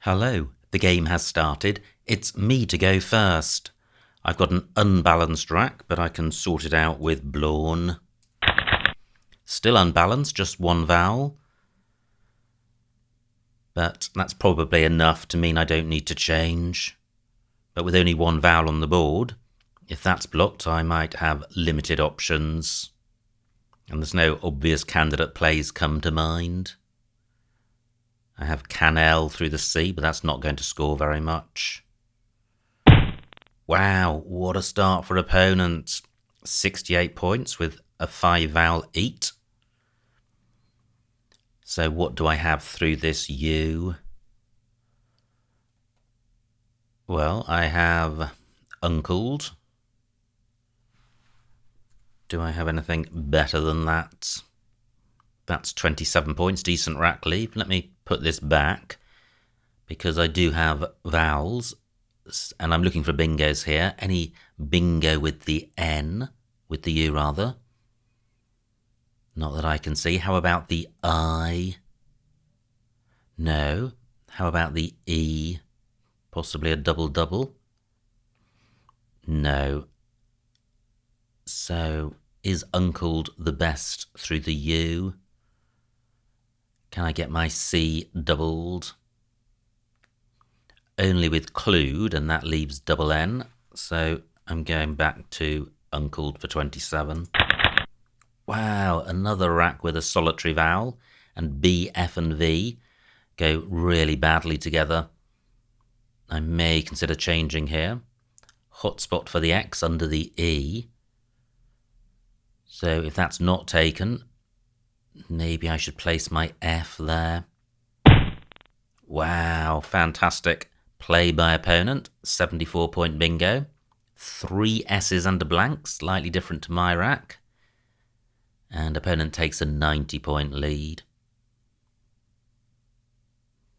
Hello, the game has started. It's me to go first. I've got an unbalanced rack, but I can sort it out with Blawn. Still unbalanced, just one vowel. But that's probably enough to mean I don't need to change. But with only one vowel on the board, if that's blocked, I might have limited options. And there's no obvious candidate plays come to mind. I have Canel through the C, but that's not going to score very much. Wow, what a start for opponents. 68 points with a 5-vowel eat. So what do I have through this U? Well, I have uncled. Do I have anything better than that? That's 27 points, decent rack leave. Let me put this back because I do have vowels and I'm looking for bingos here. Any bingo with the N, with the U rather? Not that I can see. How about the I? No. How about the E? Possibly a double-double? No. So, is uncled the best through the U? Can I get my C doubled? Only with clued, and that leaves double N. So I'm going back to uncled for 27. Wow, another rack with a solitary vowel, and B, F and V go really badly together. I may consider changing here. Hotspot for the X under the E. So if that's not taken, maybe I should place my F there. Wow, fantastic play by opponent. 74-point bingo. 3 S's under blank, slightly different to my rack. And opponent takes a 90-point lead.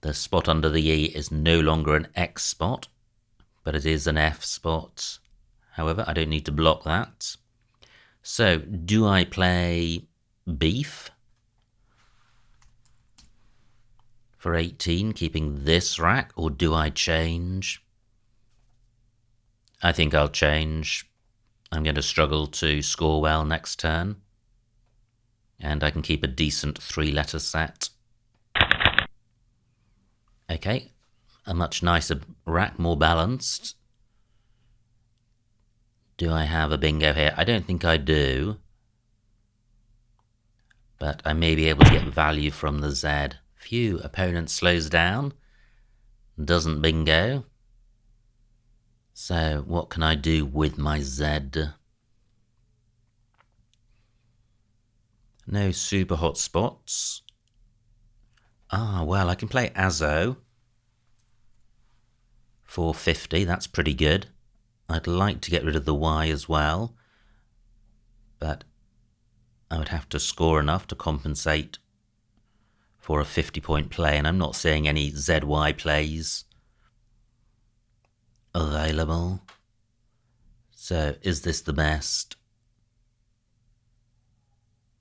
The spot under the E is no longer an X spot, but it is an F spot. However, I don't need to block that. So, do I play beef for 18, keeping this rack, or do I change? I think I'll change. I'm going to struggle to score well next turn. And I can keep a decent 3-letter set. Okay, a much nicer rack, more balanced. Do I have a bingo here? I don't think I do. But I may be able to get value from the Z. Phew, opponent slows down. Doesn't bingo. So what can I do with my Z? No super hot spots. Ah, well, I can play Azo for 50. That's pretty good. I'd like to get rid of the Y as well, but I would have to score enough to compensate for a 50-point play, and I'm not seeing any ZY plays available. So, is this the best?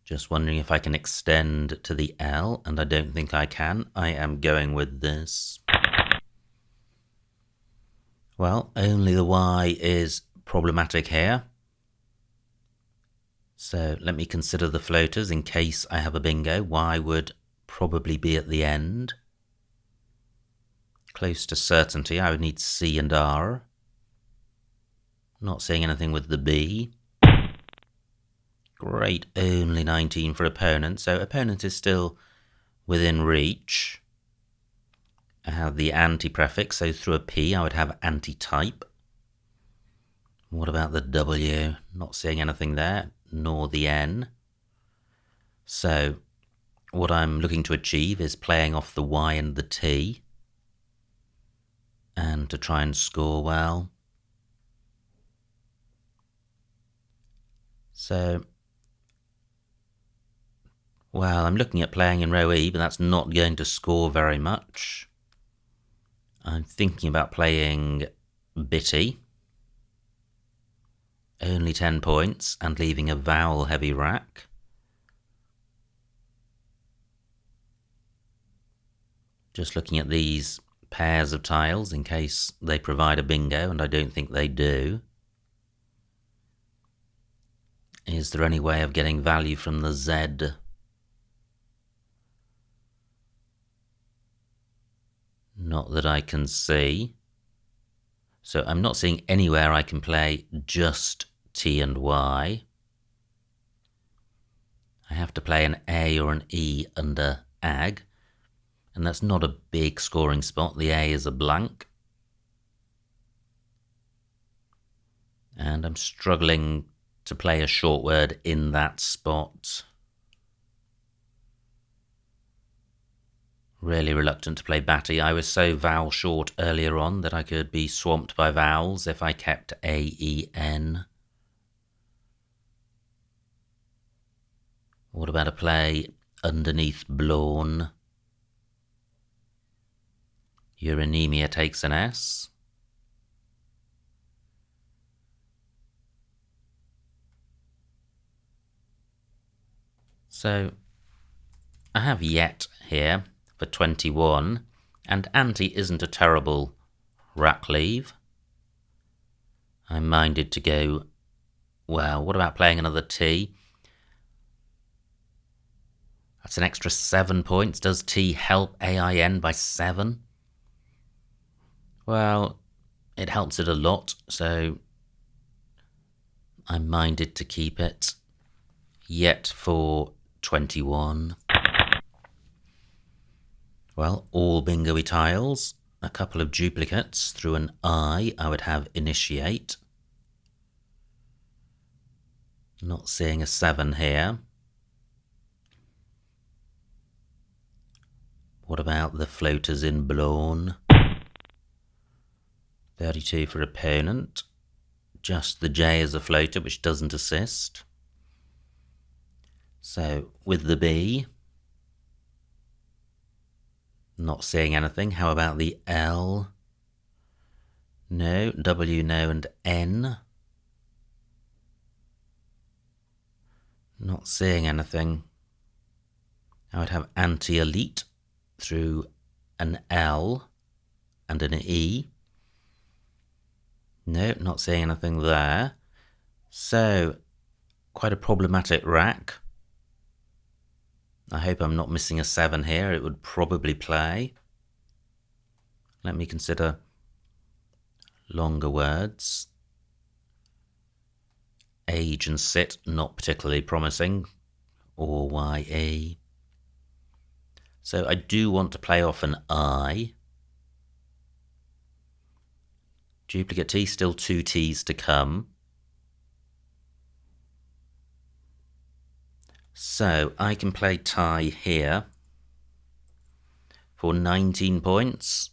Just wondering if I can extend to the L, and I don't think I can. I am going with this. Well, only the Y is problematic here. So let me consider the floaters in case I have a bingo. Y would probably be at the end. Close to certainty, I would need C and R. Not seeing anything with the B. Great, only 19 for opponent. So opponent is still within reach. I have the anti-prefix, so through a P I would have anti-type. What about the W? Not seeing anything there, nor the N. So what I'm looking to achieve is playing off the Y and the T, and to try and score well. So, well, I'm looking at playing in row E, but that's not going to score very much. I'm thinking about playing bitty. Only 10 points, and leaving a vowel-heavy rack. Just looking at these pairs of tiles in case they provide a bingo, and I don't think they do. Is there any way of getting value from the Z? Not that I can see. So I'm not seeing anywhere I can play just T and Y. I have to play an A or an E under Ag, and that's not a big scoring spot. The A is a blank. And I'm struggling to play a short word in that spot. Really reluctant to play Batty. I was so vowel short earlier on that I could be swamped by vowels if I kept A, E, N. What about a play underneath Blawn? Your anemia takes an S. So I have yet here for 21, and anti isn't a terrible rack leave. I'm minded to go, well, what about playing another T? That's an extra 7 points. Does T help AIN by 7? Well, it helps it a lot, so I'm minded to keep it. Yet for 21. Well, all bingo-y tiles. A couple of duplicates. Through an I would have initiate. Not seeing a 7 here. What about the floaters in Blawn? 32 for opponent. Just the J as a floater, which doesn't assist. So, with the B, not seeing anything. How about the L? No. W, no, and N. Not seeing anything. I would have anti-elite through an L and an E. No, not seeing anything there. So, quite a problematic rack. I hope I'm not missing a 7 here. It would probably play. Let me consider longer words. Age and sit, not particularly promising. Or YE. So I do want to play off an I. Duplicate T, still 2 T's to come. So I can play tie here for 19 points.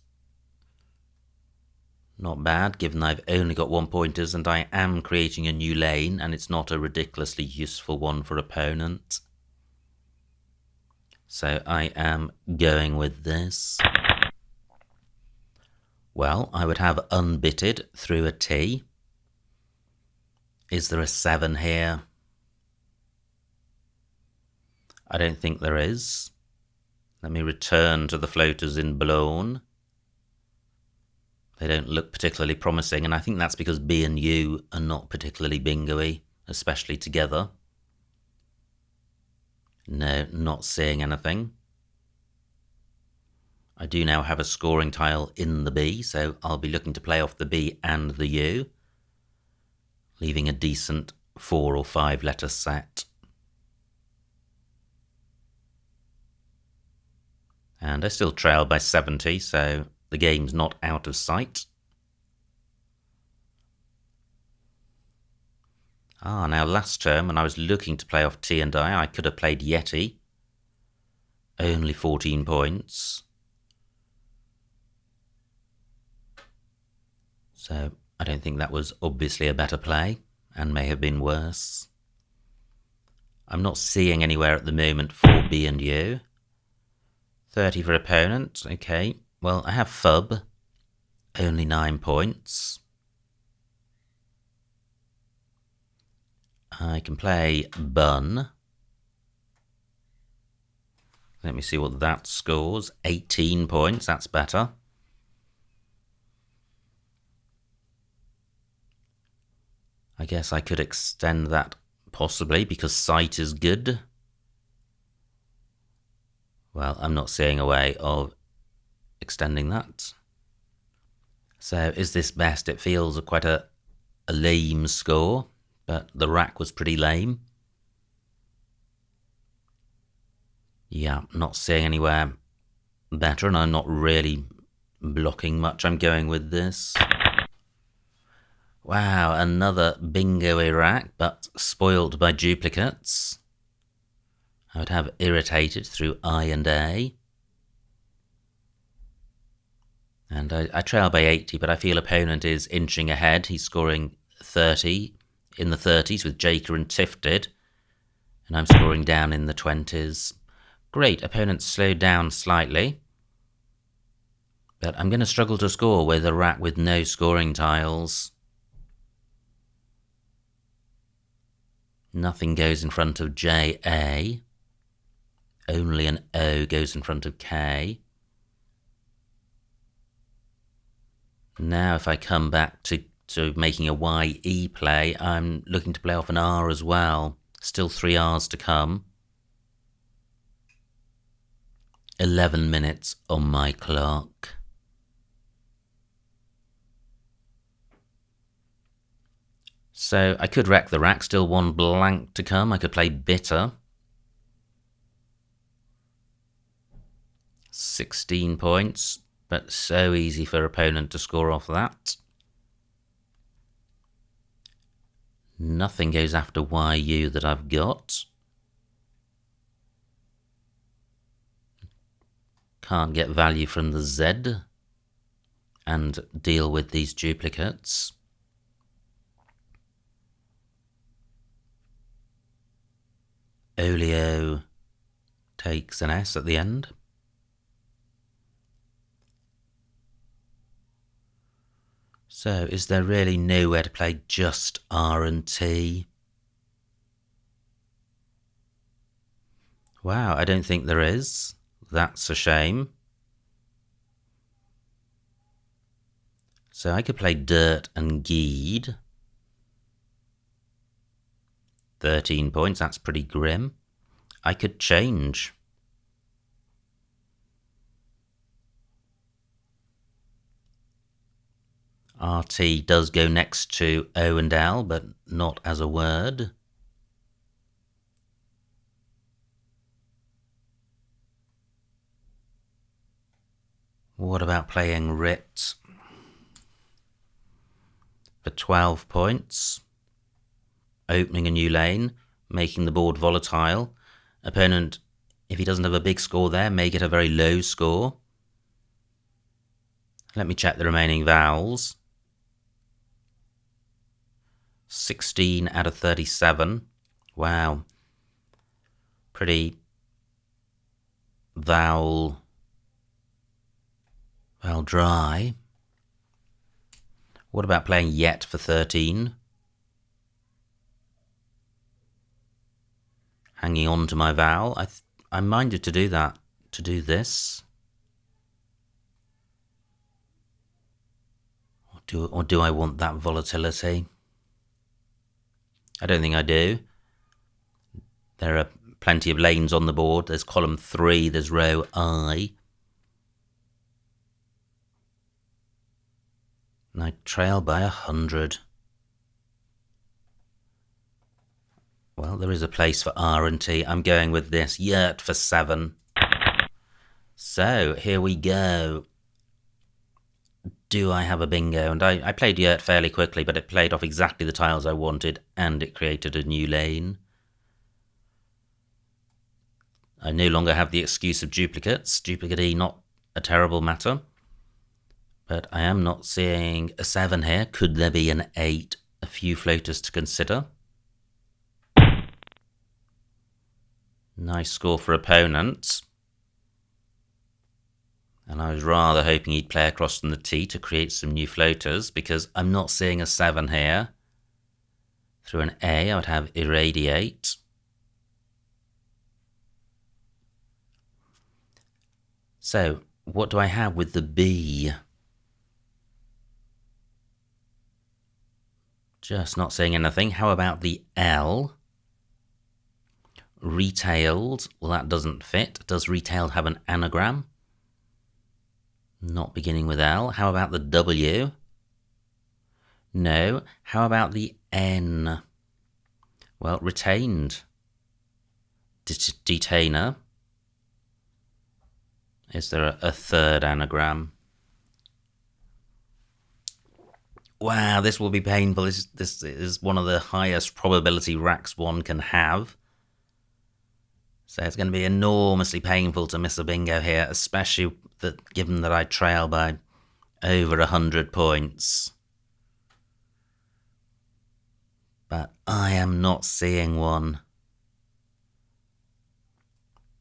Not bad, given I've only got 1 pointers and I am creating a new lane and it's not a ridiculously useful one for opponent. So I am going with this. Well, I would have unbitted through a T. Is there a 7 here? I don't think there is. Let me return to the floaters in Blawn. They don't look particularly promising, and I think that's because B and U are not particularly bingo-y, especially together. No, not seeing anything. I do now have a scoring tile in the B, so I'll be looking to play off the B and the U, leaving a decent 4 or 5 letter set. And I still trail by 70, so the game's not out of sight. Now last term, when I was looking to play off T and I could have played Yeti. Only 14 points. So I don't think that was obviously a better play, and may have been worse. I'm not seeing anywhere at the moment for B and U. 30 for opponent, okay. Well, I have Fub, only 9 points. I can play Bun. Let me see what that scores. 18 points, that's better. I guess I could extend that possibly because sight is good. Well, I'm not seeing a way of extending that. So is this best? It feels quite a lame score, but the rack was pretty lame. Yeah, not seeing anywhere better, and I'm not really blocking much. I'm going with this. Wow, another bingo-y rack, but spoilt by duplicates. I would have irritated through I and A. And I trail by 80, but I feel opponent is inching ahead. He's scoring 30 in the 30s with Jaker and Tifted, and I'm scoring down in the 20s. Great, opponent slowed down slightly, but I'm going to struggle to score with a rack with no scoring tiles. Nothing goes in front of JA. Only an O goes in front of K. Now if I come back to making a YE play, I'm looking to play off an R as well. Still 3 Rs to come. 11 minutes on my clock. So I could wreck the rack, still 1 blank to come. I could play bitter. 16 points, but so easy for opponent to score off that. Nothing goes after YU that I've got. Can't get value from the Z and deal with these duplicates. Olio takes an S at the end. So is there really nowhere to play just R and T? Wow, I don't think there is. That's a shame. So I could play Dirt and Geed. 13 points, that's pretty grim. I could change. RT does go next to O and L, but not as a word. What about playing Rit for 12 points? Opening a new lane, making the board volatile. Opponent, if he doesn't have a big score there, may get a very low score. Let me check the remaining vowels. 16 out of 37. Wow. Pretty vowel dry. What about playing Yet for 13? Hanging on to my vowel. I'm minded to do that, to do this. Or do I want that volatility? I don't think I do. There are plenty of lanes on the board. There's column 3, there's row I. And I trail by 100. Well, there is a place for R and T. I'm going with this. Yurt for 7. So, here we go. Do I have a bingo? And I played Yurt fairly quickly, but it played off exactly the tiles I wanted, and it created a new lane. I no longer have the excuse of duplicates. Duplicate E, not a terrible matter. But I am not seeing a 7 here. Could there be an 8? A few floaters to consider. Nice score for opponents. And I was rather hoping he'd play across from the T to create some new floaters, because I'm not seeing a 7 here. Through an A, I would have irradiate. So, what do I have with the B? Just not seeing anything. How about the L? Retailed. Well, that doesn't fit. Does retailed have an anagram? Not beginning with L. How about the W? No. How about the N? Well, retained. Detainer. Is there a third anagram? Wow, this will be painful. This is one of the highest probability racks one can have. So it's going to be enormously painful to miss a bingo here, especially given that I trail by over 100 points. But I am not seeing one.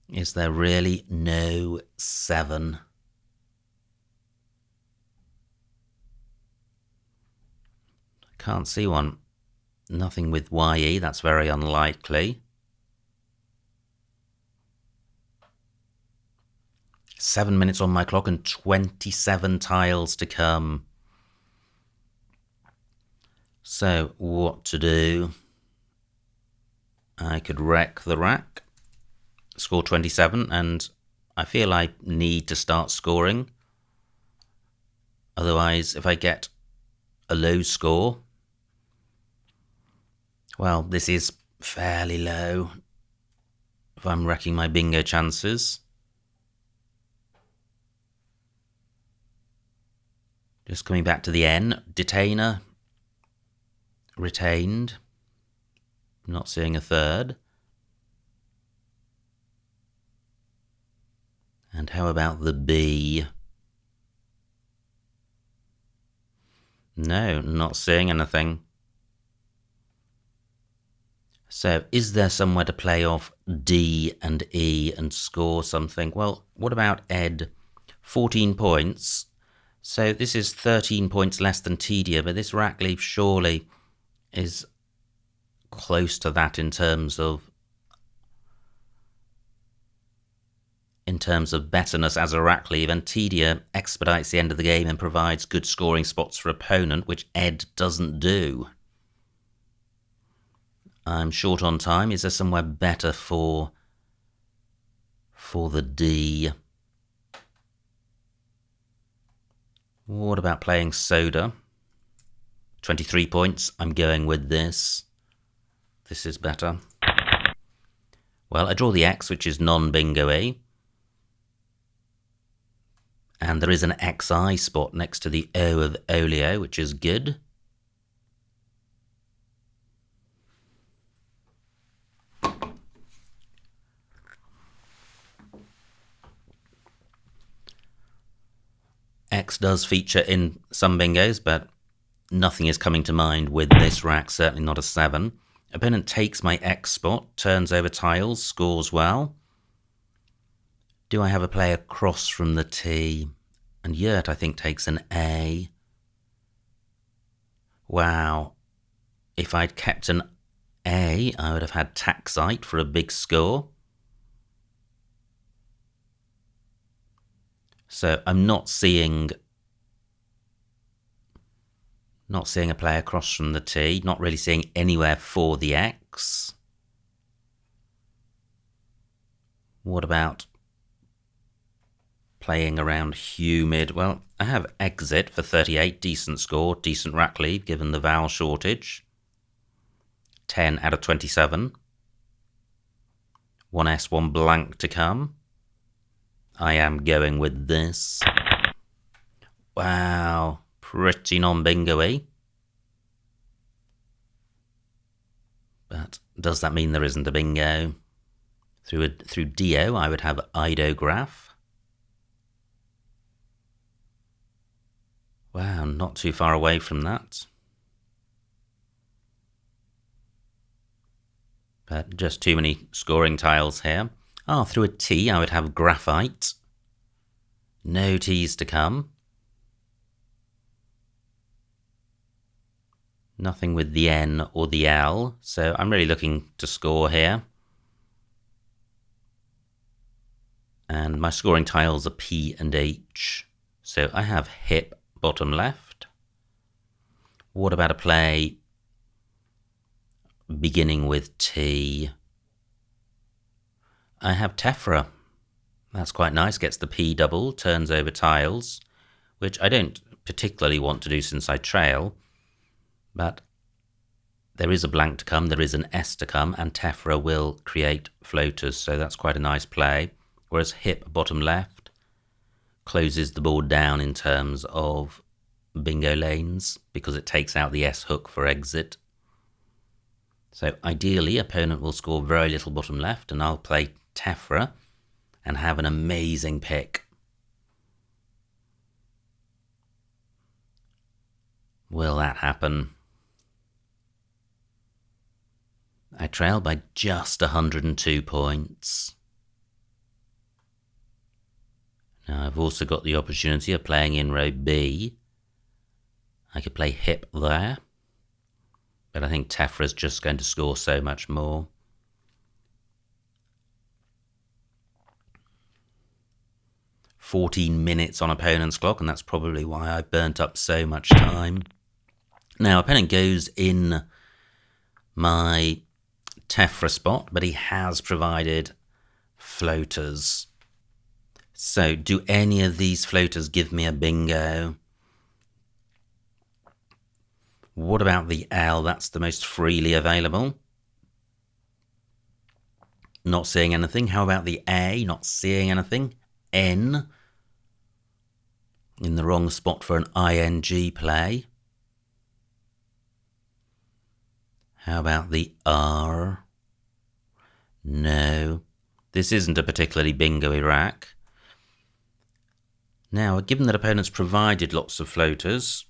Is there really no 7? Can't see one. Nothing with YE, that's very unlikely. 7 minutes on my clock and 27 tiles to come. So, what to do? I could wreck the rack, score 27, and I feel I need to start scoring. Otherwise, if I get a low score, well, this is fairly low if I'm wrecking my bingo chances. Just coming back to the N, detainer, retained, not seeing a third. And how about the B? No, not seeing anything. So, is there somewhere to play off D and E and score something? Well, what about Ed? 14 points. So this is 13 points less than Tedia, but this rack leaf surely is close to that in terms of betterness as a rack leaf, and Tedia expedites the end of the game and provides good scoring spots for opponent, which Ed doesn't do. I'm short on time. Is there somewhere better for the D? What about playing Soda? 23 points. I'm going with this. This is better. Well, I draw the X, which is non-bingo-y. And there is an XI spot next to the O of Olio, which is good. X does feature in some bingos, but nothing is coming to mind with this rack, certainly not a 7. Opponent takes my X spot, turns over tiles, scores well. Do I have a player across from the T? And Yurt, I think, takes an A. Wow. If I'd kept an A, I would have had Taxite for a big score. So I'm not seeing a player across from the T, not really seeing anywhere for the X. What about playing around humid? Well, I have Exit for 38, decent score, decent rack lead given the vowel shortage. 10 out of 27. 1 S, 1 blank to come. I am going with this. Wow, pretty non-bingo-y. But does that mean there isn't a bingo? Through Dio, I would have Idograph. Wow, not too far away from that. But just too many scoring tiles here. Through a T, I would have Graphite. No T's to come. Nothing with the N or the L, so I'm really looking to score here. And my scoring tiles are P and H. So I have Hip, bottom left. What about a play beginning with T. I have tephra. That's quite nice. Gets the P double, turns over tiles, which I don't particularly want to do since I trail, but there is a blank to come, there is an S to come, and tephra will create floaters, so that's quite a nice play. Whereas hip, bottom left, closes the board down in terms of bingo lanes, because it takes out the S hook for exit. So ideally, opponent will score very little bottom left, and I'll play tephra and have an amazing pick. Will that happen? I trail by just 102 points. Now I've also got the opportunity of playing in row B. I could play hip there, but I think tephra's just going to score so much more. "14 minutes on opponent's clock, and that's probably why I burnt up so much time. Now, opponent goes in my tephra spot, but he has provided floaters. So, do any of these floaters give me a bingo? What about the L? That's the most freely available. Not seeing anything. How about the A? Not seeing anything. N? In the wrong spot for an ing play. How about the R? No. This isn't a particularly bingo-y rack. Now, given that opponents provided lots of floaters,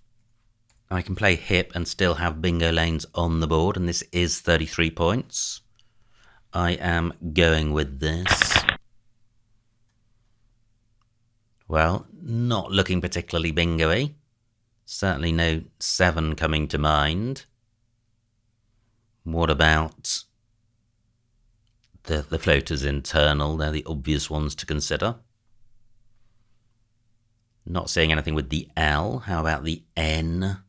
I can play hip and still have bingo lanes on the board, and this is 33 points. I am going with this. Well, not looking particularly bingo-y. Certainly no 7 coming to mind. What about the floaters internal? They're the obvious ones to consider. Not seeing anything with the L. How about the N?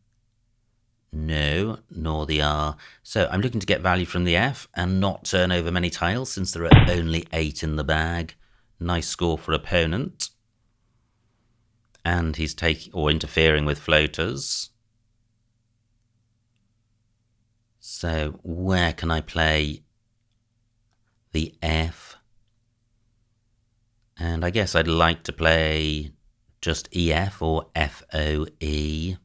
No, nor the R. So I'm looking to get value from the F and not turn over many tiles since there are only 8 in the bag. Nice score for opponent. And he's taking or interfering with floaters. So where can I play the F? And I guess I'd like to play just EF or FOE.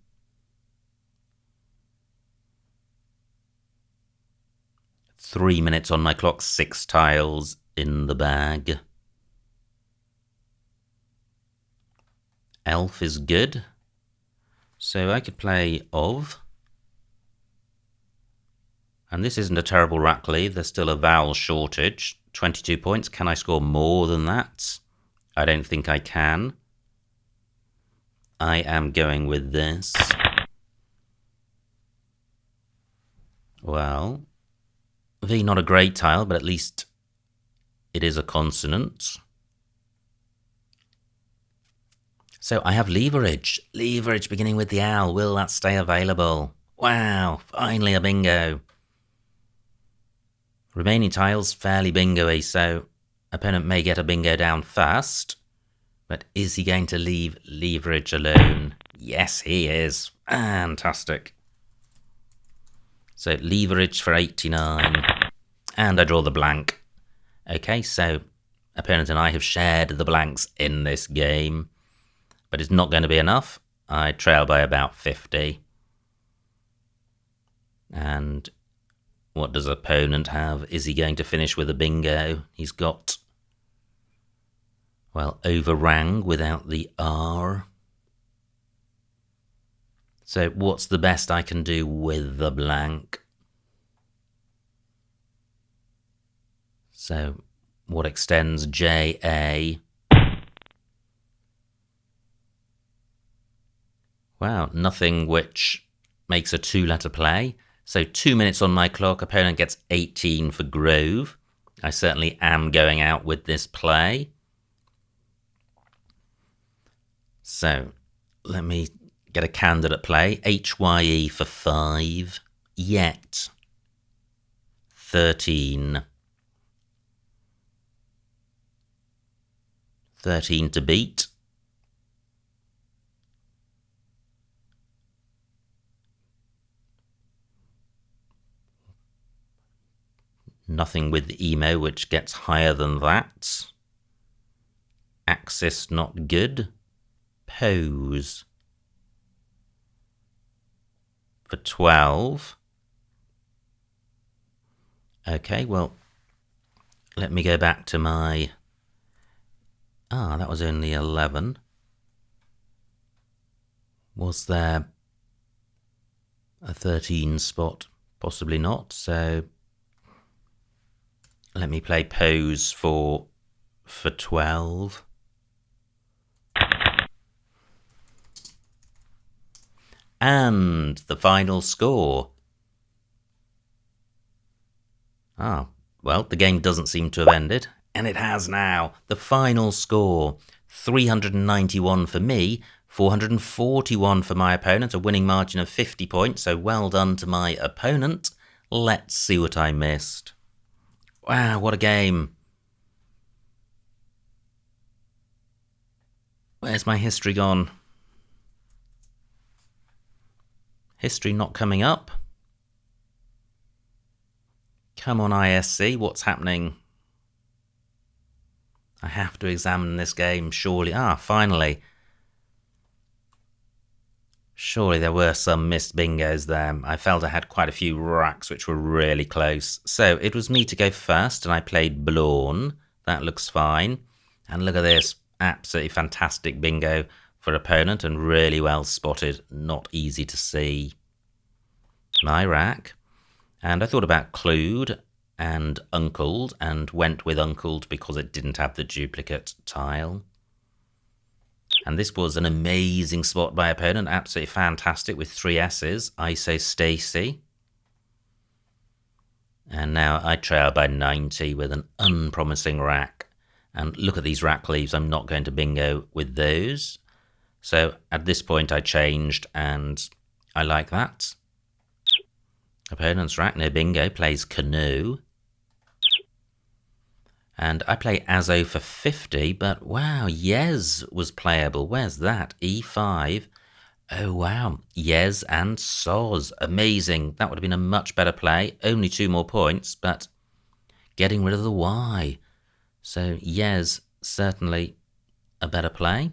Three minutes on my clock, 6 tiles in the bag. Elf is good. So I could play of. And this isn't a terrible rack lead. There's still a vowel shortage. 22 points. Can I score more than that? I don't think I can. I am going with this. Well, V, not a great tile, but at least it is a consonant. So I have leverage. Leverage beginning with the L. Will that stay available? Wow, finally a bingo. Remaining tiles fairly bingo-y, so opponent may get a bingo down first. But is he going to leave leverage alone? Yes, he is. Fantastic. So leverage for 89. And I draw the blank. Okay, so opponent and I have shared the blanks in this game. But it's not going to be enough. I trail by about 50. And what does opponent have? Is he going to finish with a bingo? He's got, well, overrang without the R. So what's the best I can do with the blank? So what extends JA? Wow, nothing which makes a 2-letter play. So 2 minutes on my clock, opponent gets 18 for Grove. I certainly am going out with this play. So let me get a candidate play. HYE for 5. Yet. 13. 13 to beat. Nothing with emo, which gets higher than that. Axis not good. Pose. For 12. Okay, well, let me go back to my... that was only 11. Was there a 13 spot? Possibly not, so... Let me play pose for 12. And the final score. Well, the game doesn't seem to have ended, and it has now. The final score, 391 for me, 441 for my opponent, a winning margin of 50 points, so well done to my opponent. Let's see what I missed. Wow, what a game. Where's my history gone? History not coming up. Come on, ISC, what's happening? I have to examine this game, surely. Finally. Surely there were some missed bingos there. I felt I had quite a few racks which were really close. So it was me to go first, and I played Blawn. That looks fine. And look at this, absolutely fantastic bingo for opponent and really well spotted. Not easy to see. My rack. And I thought about Clued and Uncled, and went with Uncled because it didn't have the duplicate tile. And this was an amazing spot by opponent, absolutely fantastic with 3 S's. ISO Stacy. And now I trail by 90 with an unpromising rack. And look at these rack leaves, I'm not going to bingo with those. So at this point I changed, and I like that. Opponent's rack, no bingo, plays Canoe. And I play Azo for 50, but wow, Yes was playable. Where's that? E5. Oh wow, Yes and Soz. Amazing. That would have been a much better play. Only 2 more points, but getting rid of the Y. So Yes, certainly a better play.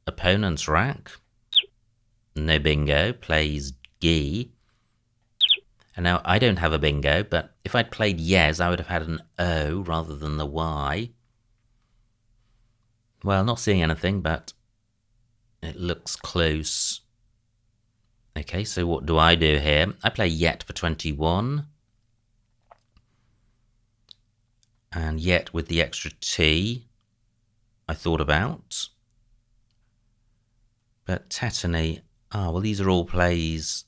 Opponent's rack. No bingo, plays G. And now I don't have a bingo, but if I'd played Yes, I would have had an O rather than the Y. Well, not seeing anything, but it looks close. Okay, so what do I do here? I play Yet for 21. And Yet with the extra T, I thought about. But Tetany, well, these are all plays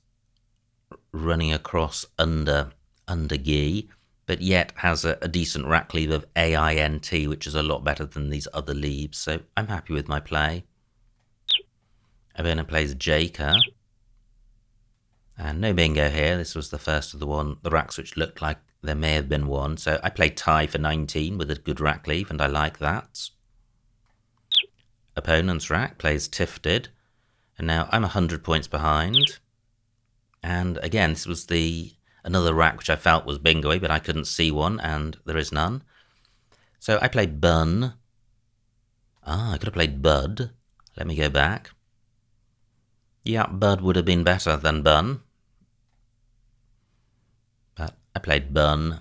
running across under G, but Yet has a decent rack leave of AINT, which is a lot better than these other leaves, so I'm happy with my play. Opponent plays Jaker, and no bingo here. This was the first of the racks which looked like there may have been one, so I played Tie for 19 with a good rack leave, and I like that. Opponent's rack plays Tifted, and now I'm 100 points behind. And again, this was another rack which I felt was bingo-y, but I couldn't see one, and there is none. So I played Bun. I could have played Bud. Let me go back. Yeah, Bud would have been better than Bun. But I played Bun,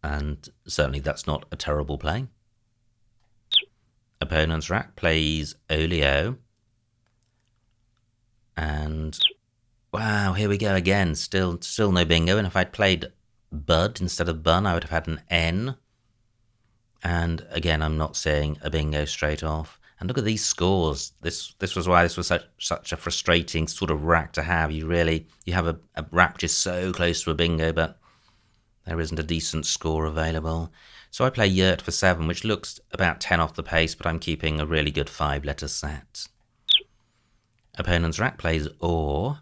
and certainly that's not a terrible play. Opponent's rack plays Olio. And... wow, here we go again. Still no bingo. And if I'd played Bud instead of Bun, I would have had an N. And again, I'm not seeing a bingo straight off. And look at these scores. This was why this was such a frustrating sort of rack to have. You have a rack which is so close to a bingo, but there isn't a decent score available. So I play Yurt for 7, which looks about 10 off the pace, but I'm keeping a really good 5-letter set. Opponent's rack plays Or.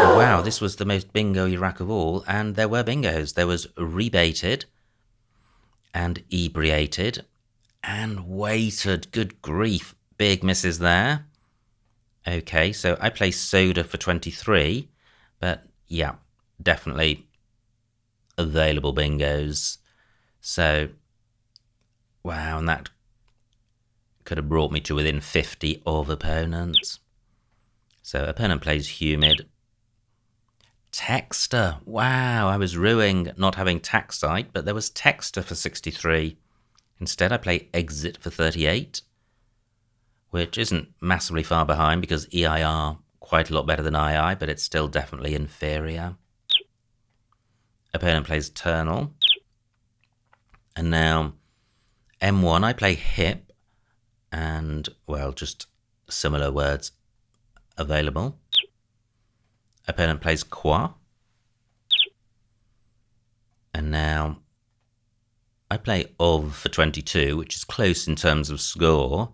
Wow, this was the most bingo-y rack of all, and there were bingos. There was rebated and ebriated and weighted. Good grief, big misses there. Okay, so I play soda for 23, but yeah, definitely available bingos. So, wow, and that could have brought me to within 50 of opponents. So opponent plays humid. Texter. Wow, I was ruining not having Taxite, but there was Texter for 63. Instead, I play Exit for 38, which isn't massively far behind because EIR quite a lot better than II, but it's still definitely inferior. Opponent plays Turnal. And now M1, I play Hip, and, well, just similar words available. Opponent plays Qua. And now I play Of for 22, which is close in terms of score.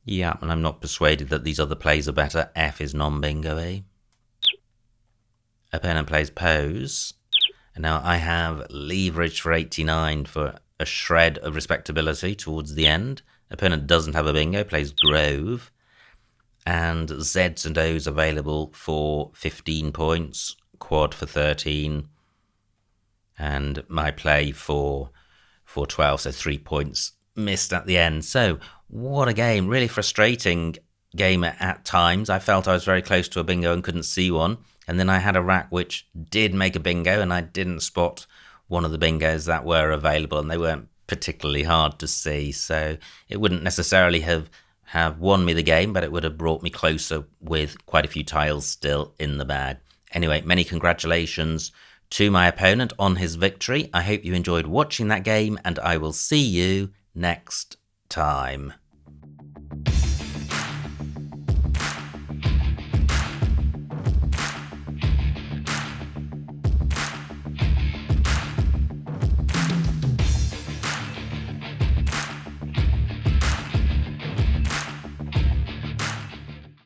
Yeah, and I'm not persuaded that these other plays are better. F is non-bingo-y. Opponent plays Pose. And now I have Leverage for 89 for a shred of respectability towards the end. Opponent doesn't have a bingo, plays Grove. And Zs and Os available for 15 points, quad for 13, and my play for 12, so 3 points missed at the end. So what a game, really frustrating game at times. I felt I was very close to a bingo and couldn't see one, and then I had a rack which did make a bingo and I didn't spot one of the bingos that were available, and they weren't particularly hard to see, so it wouldn't necessarily have won me the game, but it would have brought me closer with quite a few tiles still in the bag. Anyway, many congratulations to my opponent on his victory. I hope you enjoyed watching that game, and I will see you next time.